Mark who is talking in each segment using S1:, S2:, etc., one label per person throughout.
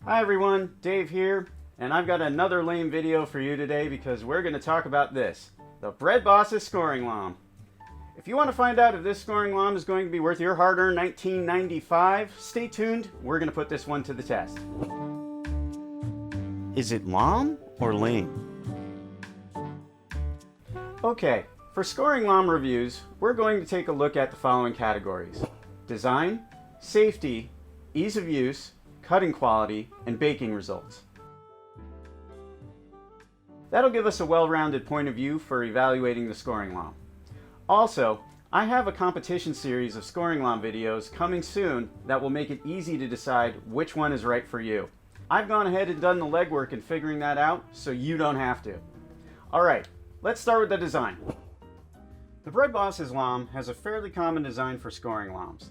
S1: Hi everyone, Dave here, and I've got another lame video for you today because we're going to talk about this, the Bread Bosses scoring LOM. If you want to find out if this scoring LOM is going to be worth your hard-earned $19.95, stay tuned, we're going to put this one to the test. Is it LOM or lame? Okay, for scoring LOM reviews, we're going to take a look at the following categories: design, safety, ease of use, cutting quality, and baking results. That'll give us a well-rounded point of view for evaluating the scoring LOM. Also, I have a competition series of scoring LOM videos coming soon that will make it easy to decide which one is right for you. I've gone ahead and done the legwork in figuring that out, so you don't have to. Alright, let's start with the design. The Bread Bosses LOM has a fairly common design for scoring LOMs.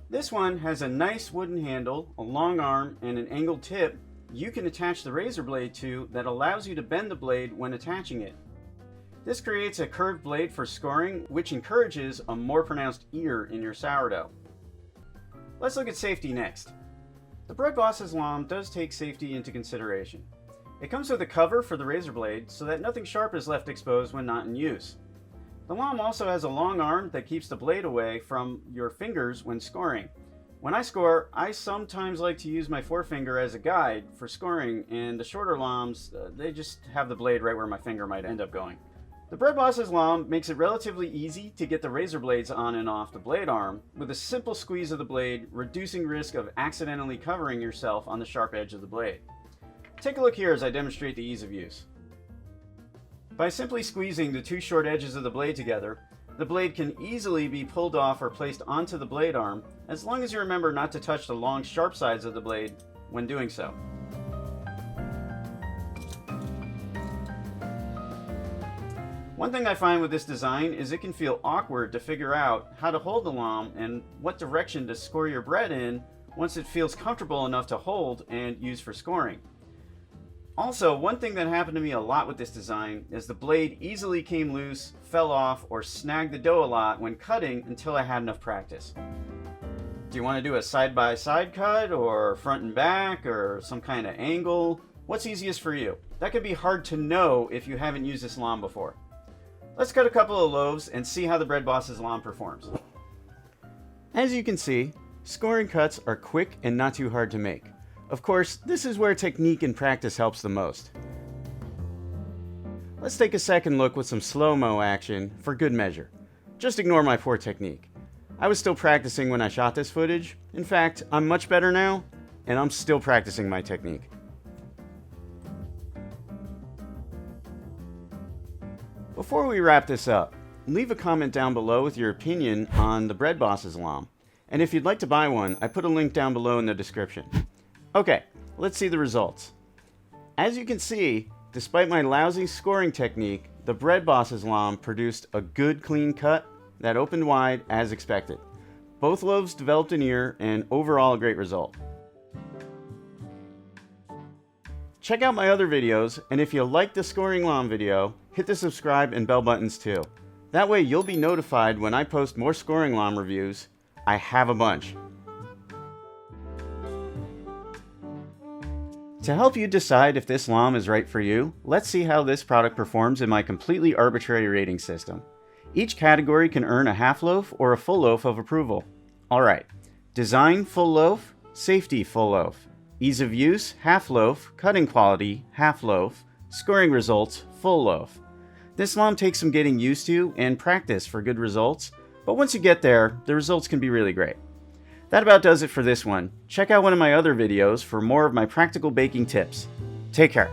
S1: This one has a nice wooden handle, a long arm, and an angled tip you can attach the razor blade to that allows you to bend the blade when attaching it. This creates a curved blade for scoring, which encourages a more pronounced ear in your sourdough. Let's look at safety next. The Bread Bosses LOM does take safety into consideration. It comes with a cover for the razor blade so that nothing sharp is left exposed when not in use. The LOM also has a long arm that keeps the blade away from your fingers when scoring. When I score, I sometimes like to use my forefinger as a guide for scoring, and the shorter LOMs, they just have the blade right where my finger might end up going. The Bread Bosses LOM makes it relatively easy to get the razor blades on and off the blade arm with a simple squeeze of the blade, reducing risk of accidentally covering yourself on the sharp edge of the blade. Take a look here as I demonstrate the ease of use. By simply squeezing the two short edges of the blade together, the blade can easily be pulled off or placed onto the blade arm, as long as you remember not to touch the long sharp sides of the blade when doing so. One thing I find with this design is it can feel awkward to figure out how to hold the LOM and what direction to score your bread in once it feels comfortable enough to hold and use for scoring. Also, one thing that happened to me a lot with this design is the blade easily came loose, fell off, or snagged the dough a lot when cutting until I had enough practice. Do you want to do a side-by-side cut, or front and back, or some kind of angle? What's easiest for you? That could be hard to know if you haven't used this LOM before. Let's cut a couple of loaves and see how the Bread Bosses LOM performs. As you can see, scoring cuts are quick and not too hard to make. Of course, this is where technique and practice helps the most. Let's take a second look with some slow-mo action for good measure. Just ignore my poor technique. I was still practicing when I shot this footage. In fact, I'm much better now, and I'm still practicing my technique. Before we wrap this up, leave a comment down below with your opinion on the Bread Bosses LOM. And if you'd like to buy one, I put a link down below in the description. Okay, let's see the results. As you can see, despite my lousy scoring technique, the Bread Bosses LOM produced a good clean cut that opened wide as expected. Both loaves developed an ear, and overall a great result. Check out my other videos, and if you like the scoring LOM video, hit the subscribe and bell buttons too. That way you'll be notified when I post more scoring LOM reviews. I have a bunch. To help you decide if this LOM is right for you, let's see how this product performs in my completely arbitrary rating system. Each category can earn a half loaf or a full loaf of approval. Alright, design full loaf, safety full loaf, ease of use half loaf, cutting quality half loaf, scoring results full loaf. This LOM takes some getting used to and practice for good results, but once you get there, the results can be really great. That about does it for this one. Check out one of my other videos for more of my practical baking tips. Take care.